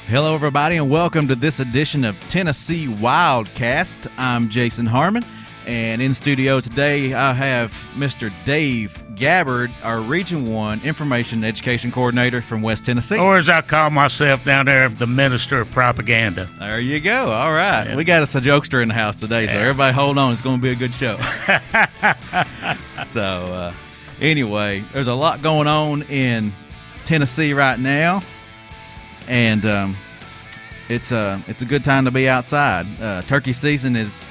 Hello, everybody, and welcome to this edition of Tennessee WildCast. I'm Jason Harmon, and in studio today I have Mr. Dave Gabbard, our Region 1 Information and Education Coordinator from West Tennessee. Or as I call myself down there, the Minister of Propaganda. There you go. All right. We got us a jokester in the house today, so everybody hold on. It's going to be a good show. So, anyway, there's a lot going on in Tennessee right now. And it's a good time to be outside. Turkey season is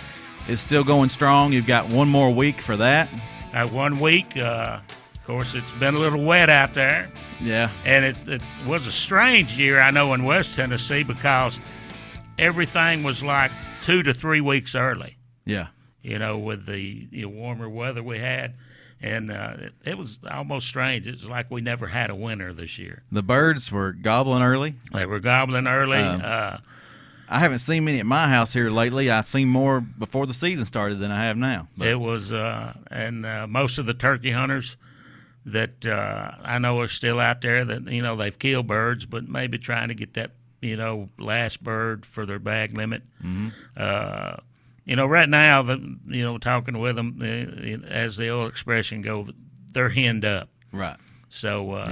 still going strong. You've got one more week for that. 1 week. Of course, it's been a little wet out there. Yeah. And it was a strange year, I know, in West Tennessee because everything was like 2 to 3 weeks early. Yeah. You know, with the warmer weather we had. And it was almost strange. It was like we never had a winter this year. The birds were gobbling early. They were gobbling early. I haven't seen many at my house here lately. I've seen more before the season started than I have now. But. It was, and most of the turkey hunters that I know are still out there that, they've killed birds, but maybe trying to get that, last bird for their bag limit. Mm-hmm. Right now, talking with them, as the old expression goes, they're henned up. Right. So,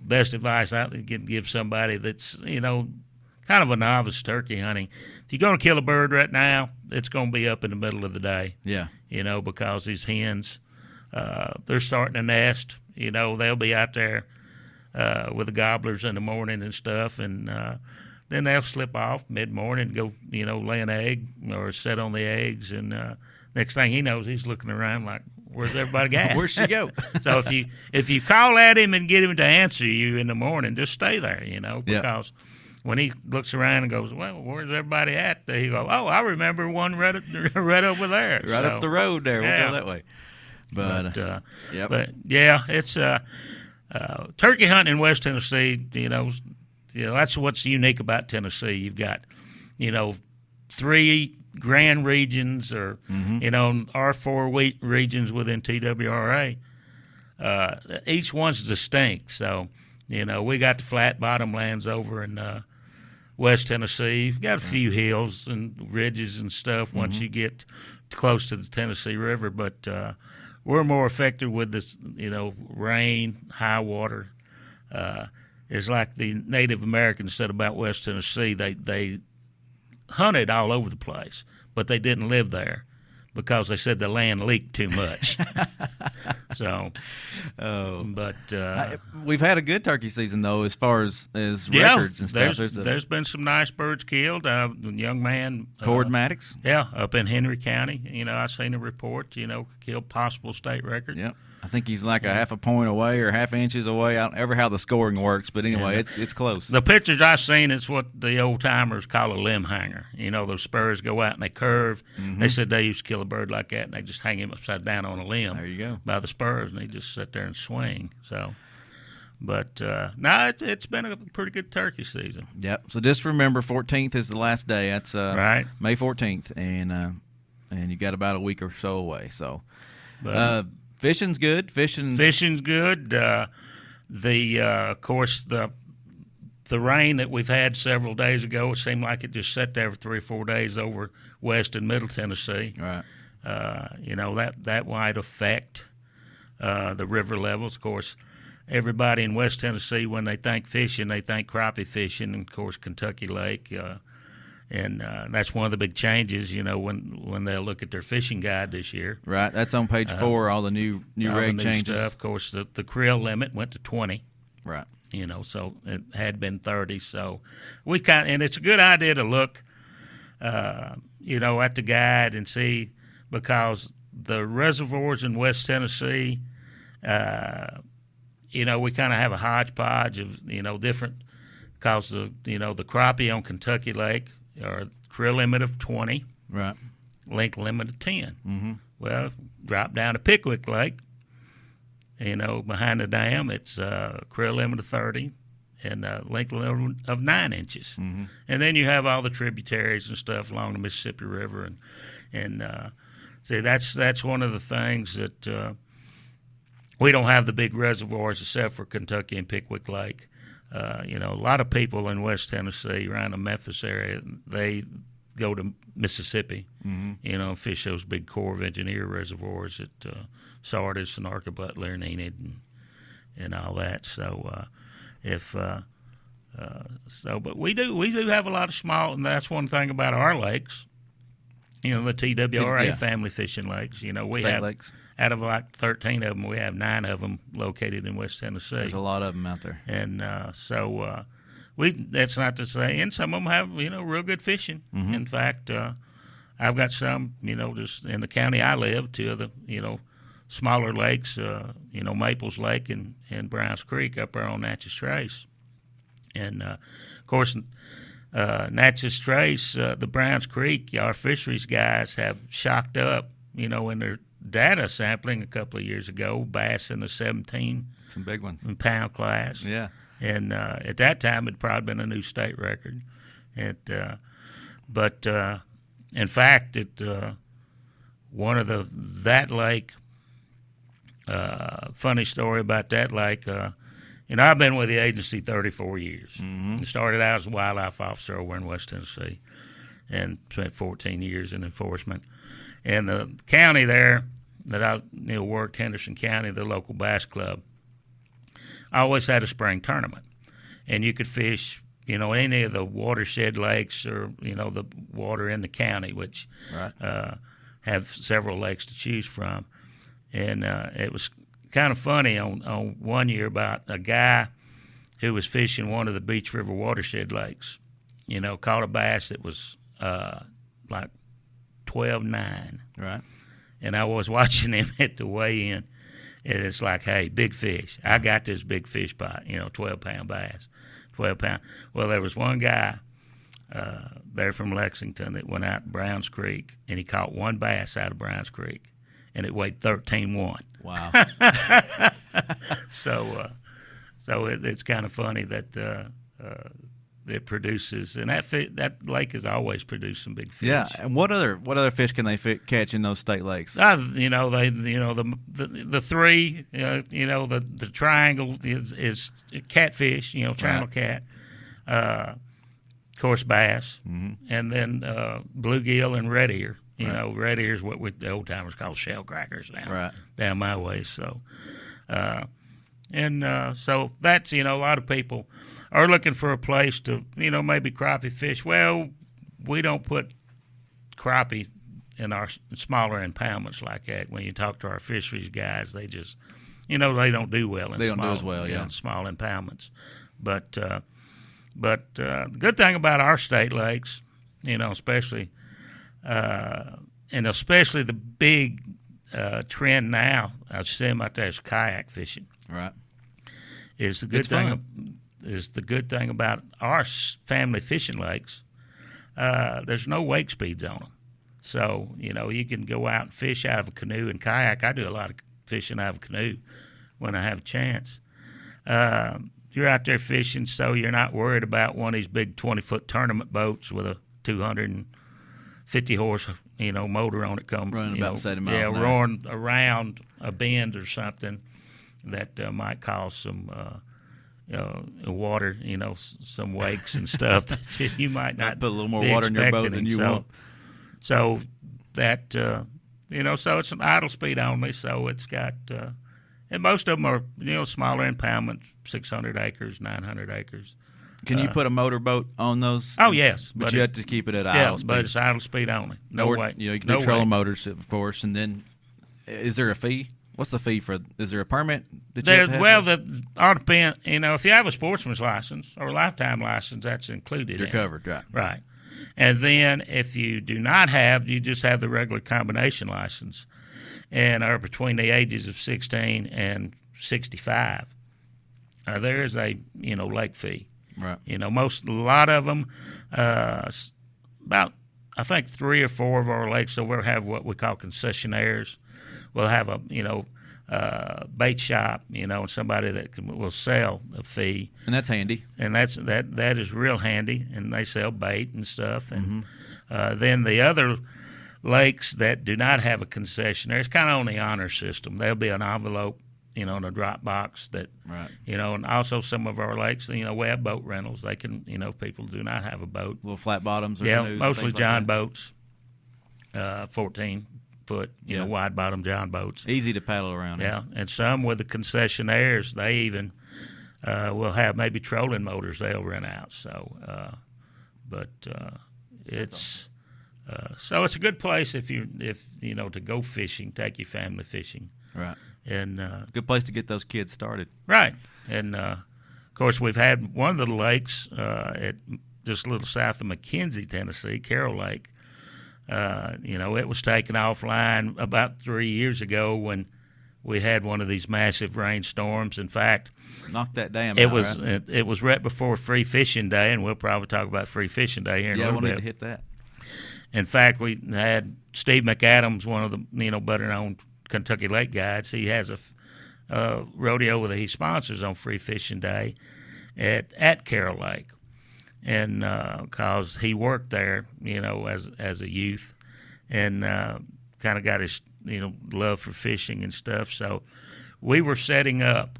best advice I can give somebody that's, kind of a novice turkey hunting. If you're going to kill a bird right now, it's going to be up in the middle of the day. Yeah. Because these hens, they're starting to nest. They'll be out there with the gobblers in the morning and stuff, and then they'll slip off mid-morning and go, lay an egg or sit on the eggs. And next thing he knows, he's looking around like, where's everybody at? Where'd she go? So if you call at him and get him to answer you in the morning, just stay there, because when he looks around and goes, well, where's everybody at? He goes, oh, I remember one right over there. Right up the road there. We'll go that way. But yeah, it's turkey hunting in West Tennessee, that's what's unique about Tennessee. You've got, 3 grand regions or, R4 regions within TWRA. Each one's distinct. So, we got the flat bottomlands over in West Tennessee. You've got a few hills and ridges and stuff once you get close to the Tennessee River. But we're more affected with this, rain, high water. It's like the Native Americans said about West Tennessee. They hunted all over the place, but they didn't live there because they said the land leaked too much. We've had a good turkey season though, as far as records and stuff. There's been some nice birds killed. Young man, Cord Maddox. Up in Henry County. I seen a report. Killed possible state record. Yep. I think he's like a half a point away or half inches away. I don't ever how the scoring works, but anyway, it's close. The pictures I've seen, it's what the old timers call a limb hanger. Those spurs go out and they curve. Mm-hmm. They said they used to kill a bird like that, and they just hang him upside down on a limb. There you go. By the spurs, and they just sit there and swing. So, but no, it's been a pretty good turkey season. Yep. So just remember, 14th is the last day. That's right, May 14th, and you got about a week or so away. So. Fishing's good. Fishing's good. Of course, the rain that we've had several days ago, it seemed like it just sat there for 3 or 4 days over West and Middle Tennessee. Right. That might affect the river levels. Of course, everybody in West Tennessee, when they think fishing, they think crappie fishing, and of course Kentucky Lake. And that's one of the big changes, when they'll look at their fishing guide this year. Right, that's on page 4. All the new reg changes. Stuff. Of course, the creel limit went to 20. Right. So it had been 30. So and it's a good idea to look, at the guide and see, because the reservoirs in West Tennessee, we kind of have a hodgepodge of different, because the crappie on Kentucky Lake. Or creel limit of 20, right? Link limit of 10. Mm-hmm. Well, drop down to Pickwick Lake. Behind the dam, it's creel limit of 30 and link limit of 9 inches. Mm-hmm. And then you have all the tributaries and stuff along the Mississippi River, and see that's one of the things that we don't have the big reservoirs except for Kentucky and Pickwick Lake. A lot of people in West Tennessee, around the Memphis area, they go to Mississippi, fish those big Corps of Engineer reservoirs at Sardis and Arca-Butler and Enid and all that. So but we do have a lot of small, and that's one thing about our lakes. The TWRA family fishing lakes. We State have lakes. Out of like 13 of them, we have 9 of them located in West Tennessee. There's a lot of them out there. And that's not to say, and some of them have, real good fishing. Mm-hmm. In fact, I've got some, just in the county I live, 2 of the, smaller lakes, Maples Lake and Browns Creek up there on Natchez Trace. And, of course, Natchez Trace, the Browns Creek, our fisheries guys have shocked up, in their data sampling a couple of years ago, bass in the 17 some big ones pound class. Yeah. And at that time, it'd probably been a new state record. But in fact, one of that lake, funny story about that lake, I've been with the agency 34 years. Mm-hmm. Started out as a wildlife officer over in West Tennessee and spent 14 years in enforcement. And the county there that I worked, Henderson County, the local bass club, I always had a spring tournament. And you could fish, any of the watershed lakes or, the water in the county, which have several lakes to choose from. And it was kind of funny on one year about a guy who was fishing one of the Beach River watershed lakes, caught a bass that was like 12.9. Right. And I was watching him at the weigh-in, and it's like, hey, big fish. I got this big fish pot, 12-pound bass, 12-pound. Well, there was one guy there from Lexington that went out to Browns Creek, and he caught one bass out of Browns Creek, and it weighed 13.1. Wow. So it's kind of funny that it produces, and that lake has always produced some big fish. Yeah, and what other fish can they catch in those state lakes? The 3, the triangle is catfish, channel cat, of course bass, and then bluegill and red ear. Red ear is what the old timers call shell crackers down my way. So, so that's a lot of people are looking for a place to maybe crappie fish. Well, we don't put crappie in our smaller impoundments like that. When you talk to our fisheries guys, they just they don't do well in they don't do as well, in small impoundments. But the good thing about our state lakes, especially the big trend now, I see them out there, is kayak fishing. Right. Is the good thing about our family fishing lakes. There's no wake speeds on them, so you can go out and fish out of a canoe and kayak. I do a lot of fishing out of a canoe when I have a chance. You're out there fishing, so you're not worried about one of these big 20-foot tournament boats with a 250 horse motor on it running about 70 miles an hour. roaring around a bend or something that might cause some water, some wakes and stuff that you might not put a little more water in your boat than you want. So that so it's an idle speed only. So it's got and most of them are smaller impoundments, 600 acres, 900 acres. Can you put a motorboat on those? Oh, yes. But you have to keep it at idle speed. But it's idle speed only. No way. You can do trolling motors, of course. And then is there a fee? What's the fee for? Is there a permit that you have to have? Well, all depends. If you have a sportsman's license or a lifetime license, that's included. You're covered, right? Right. And then if you do not have, you just have the regular combination license, and are between the ages of 16 and 65. There is a lake fee. Right. A lot of them, about I think 3 or 4 of our lakes over have what we call concessionaires. We'll have a bait shop, and somebody that will sell a fee, and that's handy. And that is real handy, and they sell bait and stuff. And then the other lakes that do not have a concessionaire, it's kind of on the honor system. There'll be an envelope in a drop box that, Right. and also some of our lakes, we have boat rentals. They can, people do not have a boat. Little flat bottoms or Yeah, canoes, mostly things like John that? boats, 14-foot, Yeah. wide bottom John boats. Easy to paddle around. Yeah, and some with the concessionaires, they even will have maybe trolling motors they'll rent out. So, it's so it's a good place if to go fishing, take your family fishing, Right. and Good place to get those kids started. right. And of course, we've had one of the lakes at just a little south of McKenzie, Tennessee, Carroll Lake. It was taken offline about 3 years ago when we had one of these massive rainstorms. In fact, Knock that dam it out, was right? it was right before Free Fishing Day, and we'll probably talk about Free Fishing Day here in a Yeah, little we'll bit. need to hit that. In fact, we had Steve McAdams, one of the better-known Kentucky lake guides. He has a rodeo that he sponsors on Free Fishing Day at Carroll Lake, and because he worked there, as a youth, and kind of got his love for fishing and stuff. So we were setting up,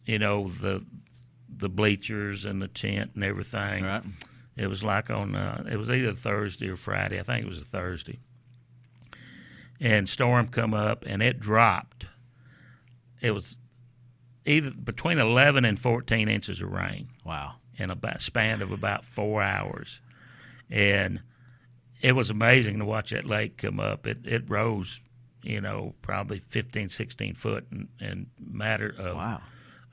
the bleachers and the tent and everything. Right. It was like it was either Thursday or Friday. I think it was a Thursday. And storm come up, and it dropped. It was either between 11 and 14 inches of rain Wow. in a span of about 4 hours. And it was amazing to watch that lake come up. It rose, probably 15, 16 foot in a matter of Wow.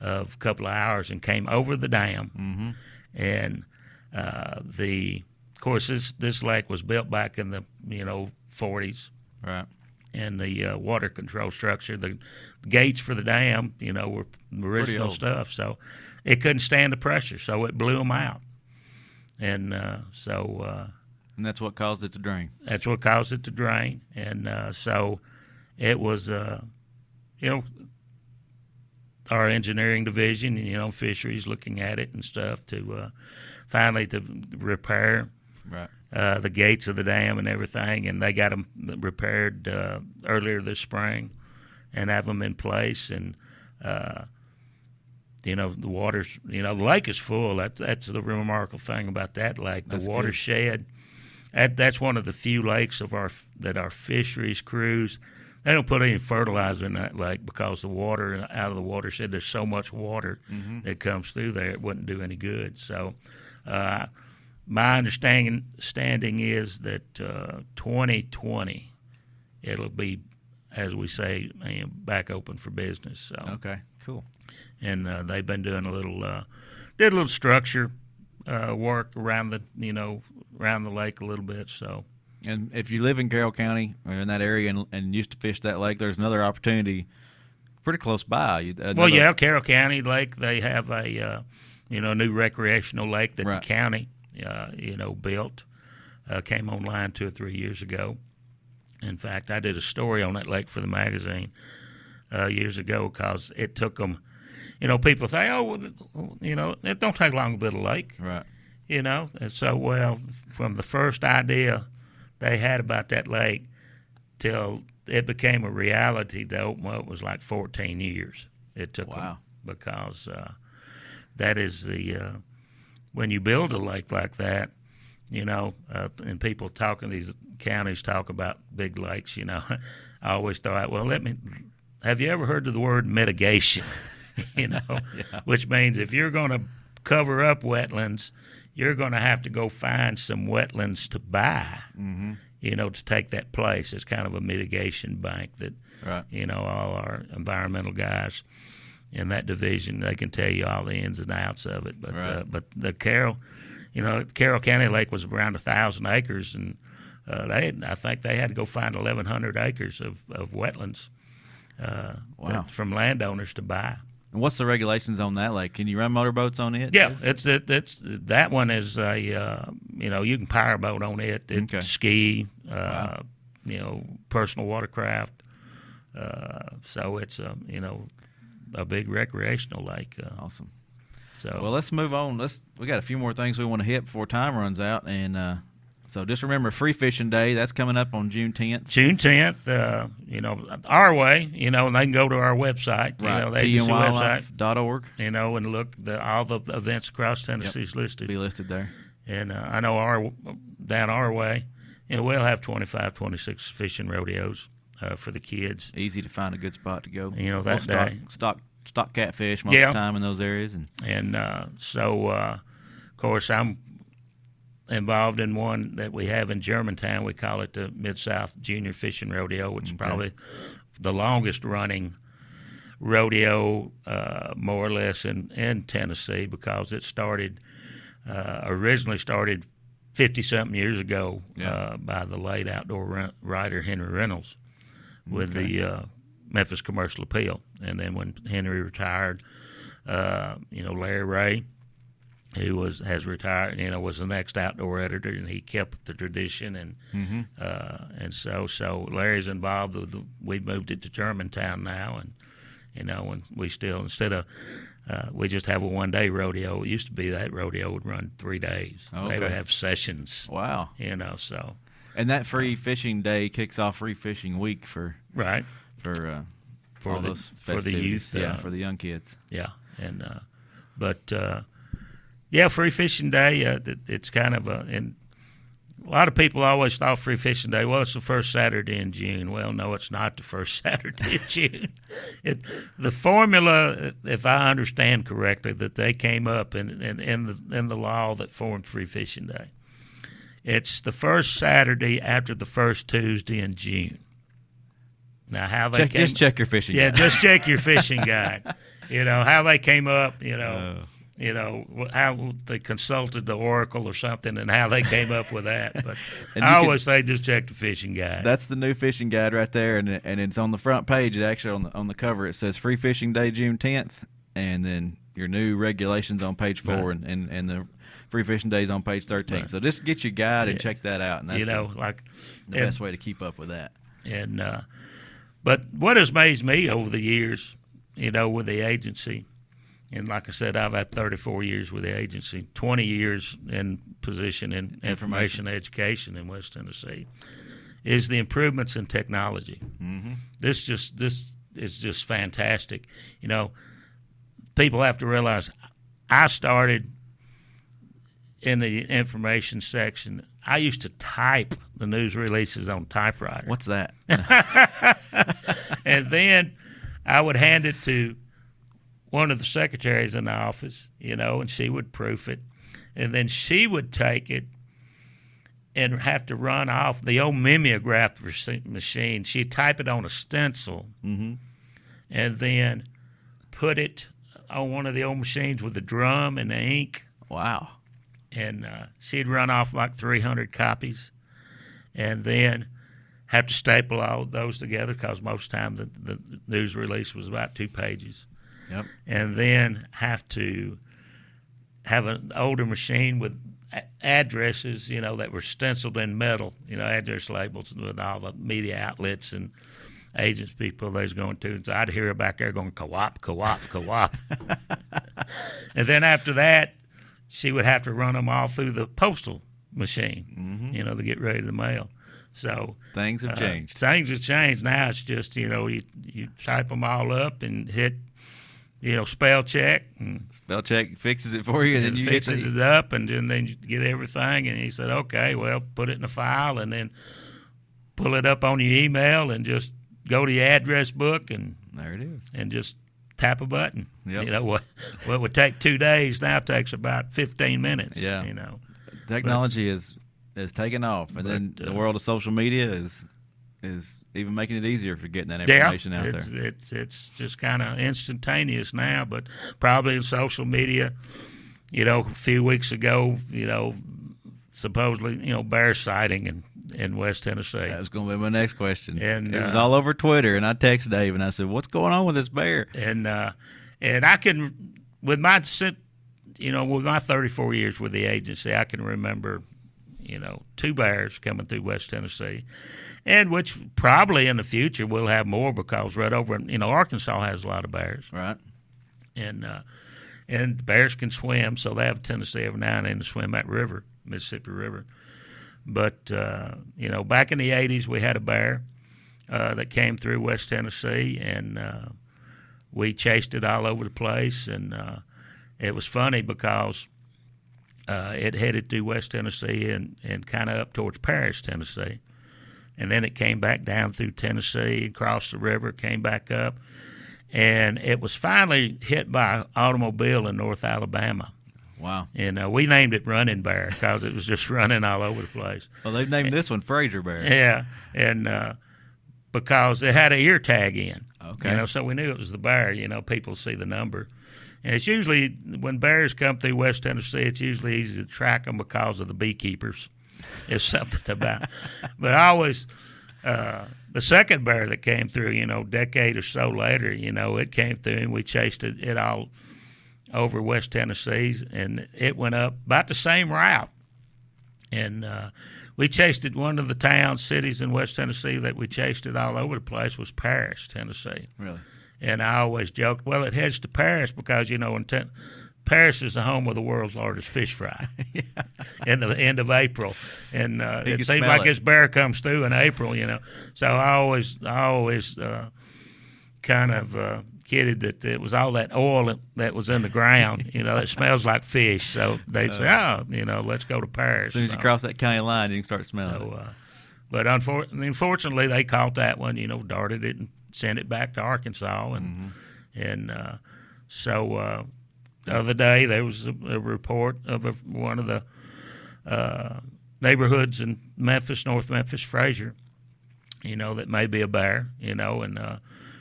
of a couple of hours and came over the dam. Mm-hmm. And of course, this lake was built back in the 40s, Right. and the water control structure, the gates for the dam, were original old. stuff, so it couldn't stand the pressure, so it blew them out, and And that's what caused it to drain. that's what caused it to drain, and so it was, our engineering division, fisheries, looking at it and stuff to finally to repair Right. the gates of the dam and everything, and they got them repaired earlier this spring and have them in place. And the water's, the lake is full. That's the remarkable thing about that lake. The That's watershed. That's one of the few lakes that our fisheries crews. They don't put any fertilizer in that lake because the water out of the watershed. There's so much water that comes through there, it wouldn't do any good. So. My understanding is that 2020 it'll be, as we say, back open for business. So Okay. Cool. and they've been doing did a little structure work around around the lake a little bit. So And if you live in Carroll County or in that area and used to fish that lake, there's another opportunity pretty close by. Carroll County Lake, they have a new recreational lake that Right. the county built, came online 2 or 3 years ago. In fact, I did a story on that lake for the magazine years ago because it took them. People say, it don't take long to build a lake. Right. And so, from the first idea they had about that lake till it became a reality, the open up was like 14 years. It took them because that is the when you build a lake like that, and people these counties talk about big lakes, I always throw out, have you ever heard of the word mitigation? Which means if you're going to cover up wetlands, you're going to have to go find some wetlands to buy, to take that place. It's kind of a mitigation bank that, all our environmental guys in that division, they can tell you all the ins and outs of it. But but the Carroll County Lake was around 1,000 acres, and I think they had to go find 1,100 acres of wetlands from landowners to buy. And what's the regulations on that lake? Can you run motorboats on it? Yeah, it's that one is a you can power boat on it. It's ski, personal watercraft. So it's a big recreational lake. Awesome. So let's move on. We got a few more things we want to hit before time runs out, and So just remember Free Fishing Day. That's coming up on June 10th. June 10th, our way, and they can go to our website, Right, the agency website, TWRA.org. and look, all the events across Tennessee's listed. Be listed there. And I know down our way, we'll have 25, 26 fishing rodeos for the kids. Easy to find a good spot to go. That day. Stock catfish most of the time in those areas. So, of course, I'm involved in one that we have in Germantown. We call it the Mid-South Junior Fishing Rodeo, which is probably the longest-running rodeo, more or less, in Tennessee, because it originally started 50-something years ago by the late outdoor writer Henry Reynolds with the Memphis Commercial Appeal. And then when Henry retired, Larry Ray, who has retired, was the next outdoor editor, and he kept the tradition, and so Larry's involved with we've moved it to Germantown now, and we still, instead of we just have a one-day rodeo. It used to be that rodeo would run 3 days. Okay. They would have sessions. Wow. So. And that Free Fishing Day kicks off Free Fishing Week for all those festivities. For the youth. For the young kids. Yeah, Free Fishing Day. It's kind of and a lot of people always thought Free Fishing Day, well, it's the first Saturday in June. Well, no, it's not the first Saturday in June. The formula, if I understand correctly, that they came up in the law that formed Free Fishing Day, it's the first Saturday after the first Tuesday in June. Now, how they just check your fishing guide. Yeah, just check your fishing guide. How they came up, how they consulted the Oracle or something, and how they came up with that. But I always say just check the fishing guide. That's the new fishing guide right there, and it's on the front page. It actually on the cover it says Free Fishing Day June 10th, and then your new regulations on page 4, right. and the Free Fishing Days on page 13. Right. So just get your guide and check that out. And that's the best way to keep up with that. And but what has amazed me over the years, with the agency. And like I said, I've had 34 years with the agency, 20 years in position in information education in West Tennessee, is the improvements in technology. Mm-hmm. This is just fantastic. People have to realize I started in the information section. I used to type the news releases on typewriter. What's that? And then I would hand it to one of the secretaries in the office, and she would proof it. And then she would take it and have to run off the old mimeograph machine. She'd type it on a stencil and then put it on one of the old machines with the drum and the ink. Wow. And she'd run off like 300 copies and then have to staple all those together because most time the news release was about 2 pages. Yep. And then have to have an older machine with addresses, that were stenciled in metal, address labels with all the media outlets and agents people they was going to. And so I'd hear her back there going, co-op, co-op, co-op. And then after that, she would have to run them all through the postal machine, to get ready to mail. So things have changed. Things have changed. Now it's just, you type them all up and hit, spell check. Spell check fixes it for you, and then you fixes it up, and then you get everything. And he said, okay, well, put it in a file, and then pull it up on your email, and just go to your address book, and there it is, and just tap a button. Yep. What would take 2 days now takes about 15 minutes. Yeah. Technology is taking off, and then the world of social media is even making it easier for getting that information out there. It's just kind of instantaneous now, but probably in social media, a few weeks ago, supposedly, bear sighting in West Tennessee. That was going to be my next question. And it was all over Twitter, and I texted Dave, and I said, what's going on with this bear? And I can, with my 34 years with the agency, I can remember, 2 bears coming through West Tennessee, and which probably in the future we'll have more because right over in, Arkansas has a lot of bears. Right. And bears can swim, so they have a tendency every now and then to swim that river, Mississippi River. But back in the '80s, we had a bear that came through West Tennessee, and we chased it all over the place. And it was funny because it headed through West Tennessee and kind of up towards Paris, Tennessee. And then it came back down through Tennessee, crossed the river, came back up. And it was finally hit by an automobile in North Alabama. Wow. And we named it Running Bear because it was just running all over the place. Well, they've named this one Fraser Bear. Yeah. And because it had an ear tag in. Okay. So we knew it was the bear. People see the number. And it's usually, when bears come through West Tennessee, it's usually easy to track them because of the beekeepers. It's something about. But I always, the second bear that came through, decade or so later, it came through and we chased it all over West Tennessee, and it went up about the same route. And we chased it. One of the cities in West Tennessee that we chased it all over the place was Paris, Tennessee. Really? And I always joked, well, it heads to Paris because, Paris is the home of the world's largest fish fry in the end of April. And it seems like this bear comes through in April, So I always kind of kidded that it was all that oil that was in the ground, that smells like fish. So they say, let's go to Paris. As soon as you cross that county line, you can start smelling it. But unfortunately, they caught that one, darted it and sent it back to Arkansas. And so the other day there was a report of one of the neighborhoods in Memphis, North Memphis, Fraser, that may be a bear, and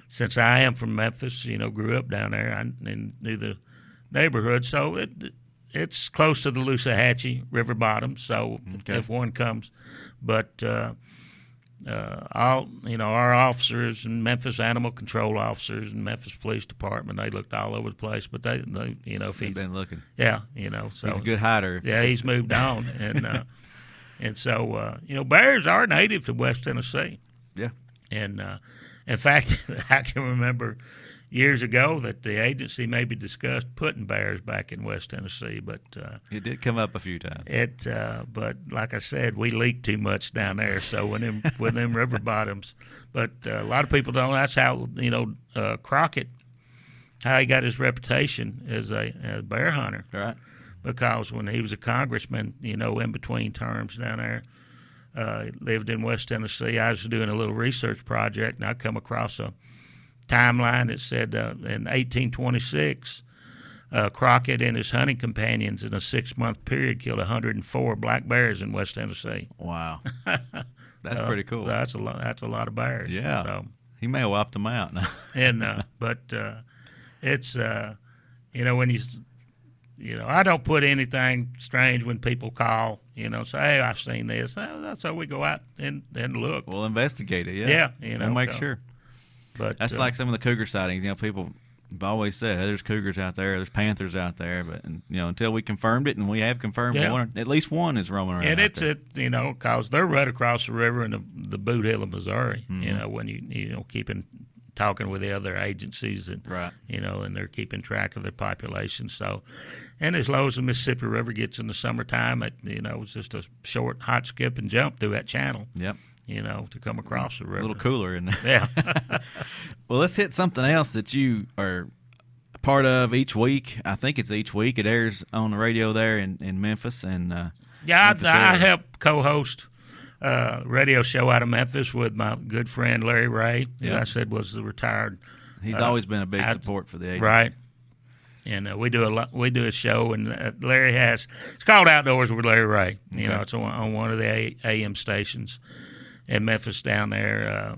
since I am from Memphis, grew up down there, and knew the neighborhood, so it's close to the Loosahatchee River bottom, so if one comes, but our officers and Memphis Animal Control officers and Memphis Police Department, they looked all over the place, but they if he's been looking, so he's a good hider. Yeah, he's moved on, and so bears are native to West Tennessee. Yeah, and in fact, I can remember years ago that the agency maybe discussed putting bears back in West Tennessee, but it did come up a few times. But like I said, we leak too much down there. So when them river bottoms, but a lot of people don't. That's how Crockett, how he got his reputation as a bear hunter, right? Because when he was a congressman, in between terms down there. Lived in West Tennessee. I was doing a little research project, and I come across a timeline that said in 1826, Crockett and his hunting companions in a 6-month period killed 104 black bears in West Tennessee. Wow, that's pretty cool. That's a lot. That's a lot of bears. Yeah, so, he may have wiped them out now. And but it's when I don't put anything strange when people call, say, hey, I've seen this. That's how we go out and look. We'll investigate it, yeah. Yeah, we'll make sure. But that's like some of the cougar sightings. People have always said, hey, there's cougars out there, there's panthers out there, but until we confirmed it, and we have confirmed one, at least one is roaming around. And because they're right across the river in the Boot Hill of Missouri. When you keeping talking with the other agencies, and right. And they're keeping track of their population. So, and as low as the Mississippi River gets in the summertime, it's just a short hot skip and jump through that channel. Yep. To come across the river. A little cooler in there. Yeah. Well, let's hit something else that you are a part of each week. I think it's each week. It airs on the radio there in Memphis. And I help co-host a radio show out of Memphis with my good friend Larry Ray, who I said was the retired. He's always been a big support for the agency. Right. And we do a show, and Larry it's called Outdoors with Larry Ray. It's on one of the AM stations in Memphis down there.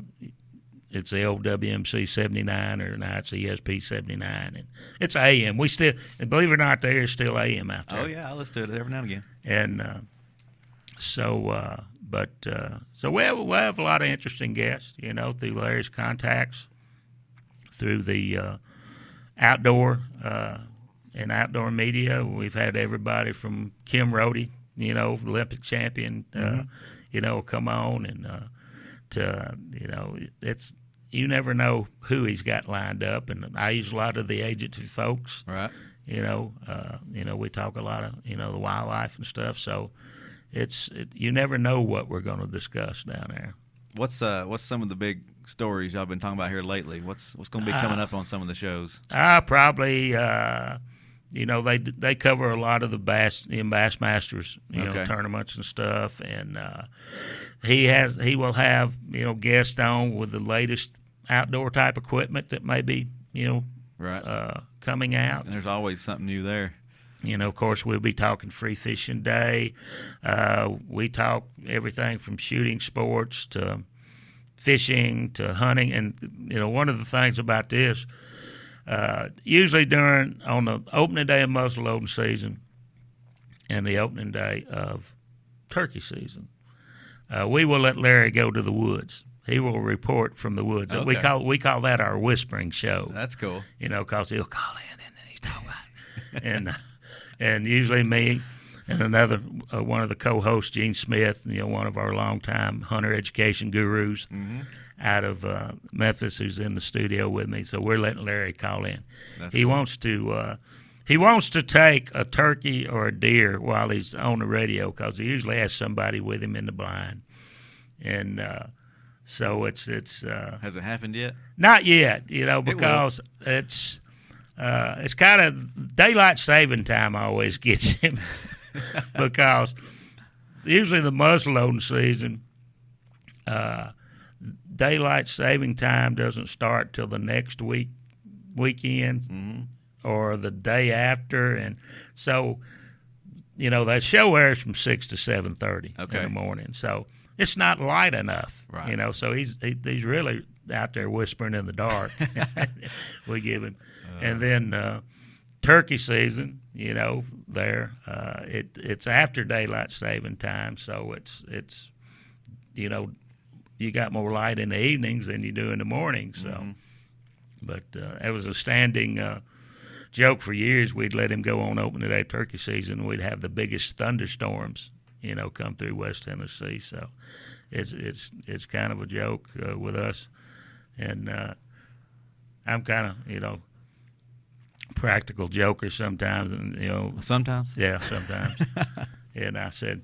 It's the old WMC 79, or now it's ESP 79, and it's AM. We still, and believe it or not, there is still AM out there. Oh yeah, I listen to it every now and again. And so we have a lot of interesting guests, through Larry's contacts, through the outdoor and outdoor media. We've had everybody from Kim Rhodey, Olympic champion, come on, and it's, you never know who he's got lined up, and I use a lot of the agency folks. Right. We talk a lot of the wildlife and stuff. So, you never know what we're going to discuss down there. What's some of the big stories y'all been talking about here lately? What's going to be coming up on some of the shows? Probably, they cover a lot of the Bassmasters, tournaments and stuff, and he will have guests on with the latest outdoor type equipment that may be coming out. And there's always something new there. Of course, we'll be talking Free Fishing Day. We talk everything from shooting sports to fishing to hunting. And, one of the things about this, usually on the opening day of muzzleloading season and the opening day of turkey season, we will let Larry go to the woods. He will report from the woods. Okay. We call that our whispering show. That's cool. Because he'll call in and he's talking about and usually me and another one of the co-hosts, Gene Smith, one of our longtime hunter education gurus out of Memphis, who's in the studio with me. So we're letting Larry call in. He cool. wants to take a turkey or a deer while he's on the radio, because he usually has somebody with him in the blind, and so it's has it happened yet? Not yet, because it's kind of daylight saving time always gets him because usually the muzzleloading season, daylight saving time doesn't start till the next weekend or the day after, and so that show airs from 6 to 7:30 in the morning. So it's not light enough, right? So he's really out there whispering in the dark. We give him. And then turkey season, it's after daylight saving time, so it's you got more light in the evenings than you do in the morning. So, but it was a standing joke for years. We'd let him go on opening day turkey season. We'd have the biggest thunderstorms, come through West Tennessee. So, it's kind of a joke with us, and I'm kind of practical joker sometimes, and sometimes sometimes. And I said,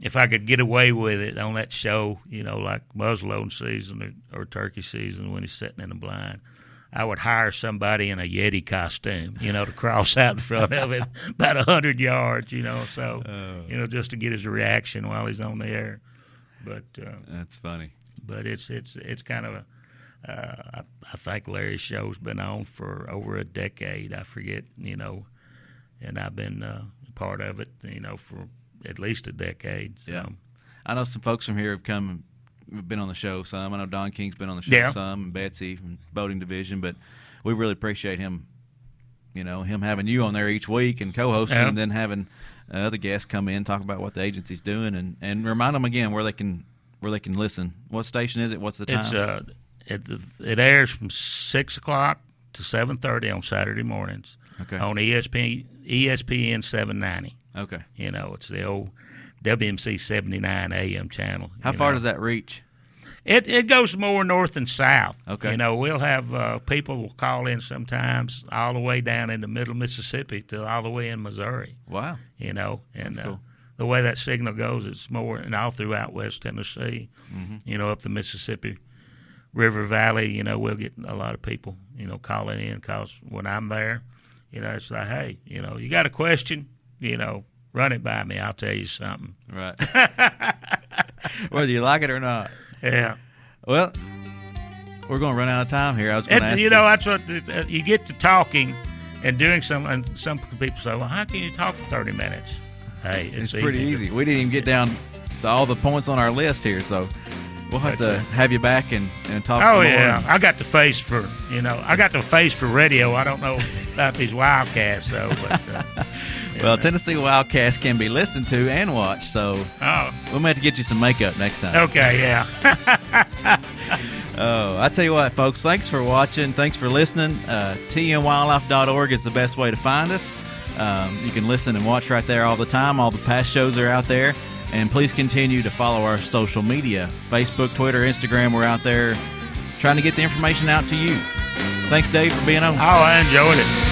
if I could get away with it on that show, like muzzleloading season or turkey season when he's sitting in the blind, I would hire somebody in a Yeti costume, to cross out in front of it about 100 yards, so just to get his reaction while he's on the air. But that's funny. But it's kind of a I think Larry's show's been on for over a decade. I forget, and I've been part of it, for at least a decade. So. Yeah, I know some folks from here have been on the show some. I know Don King's been on the show some, and Betsy from Boating Division. But we really appreciate him, him having you on there each week and co-hosting, and then having other guests come in, talk about what the agency's doing, and remind them again where they can listen. What station is it? What's the time? It airs from 6 o'clock to 7:30 on Saturday mornings. Okay. On ESPN 790. Okay. It's the old WMC 79 AM channel. How far does that reach? It goes more north and south. Okay. We'll have people will call in sometimes all the way down into middle Mississippi to all the way in Missouri. Wow. And that's cool. The way that signal goes, it's more and all throughout West Tennessee. Up the Mississippi River Valley, we'll get a lot of people, calling in, because when I'm there, it's like, hey, you got a question, run it by me. I'll tell you something. Right. Whether you like it or not. Yeah. Well, we're going to run out of time here. I was going to ask you. That's what you get to talking and doing something. And some people say, well, how can you talk for 30 minutes? Hey, it's pretty easy. We didn't even get down to all the points on our list here, so we'll have to have you back and talk some more. Oh, yeah. I got the face for radio. I don't know about these WildCasts, though. But, well, Tennessee WildCast can be listened to and watched, so we'll have to get you some makeup next time. Okay, yeah. I tell you what, folks, thanks for watching. Thanks for listening. TNWildlife.org is the best way to find us. You can listen and watch right there all the time. All the past shows are out there. And please continue to follow our social media. Facebook, Twitter, Instagram, we're out there trying to get the information out to you. Thanks, Dave, for being on. Oh, I enjoyed it.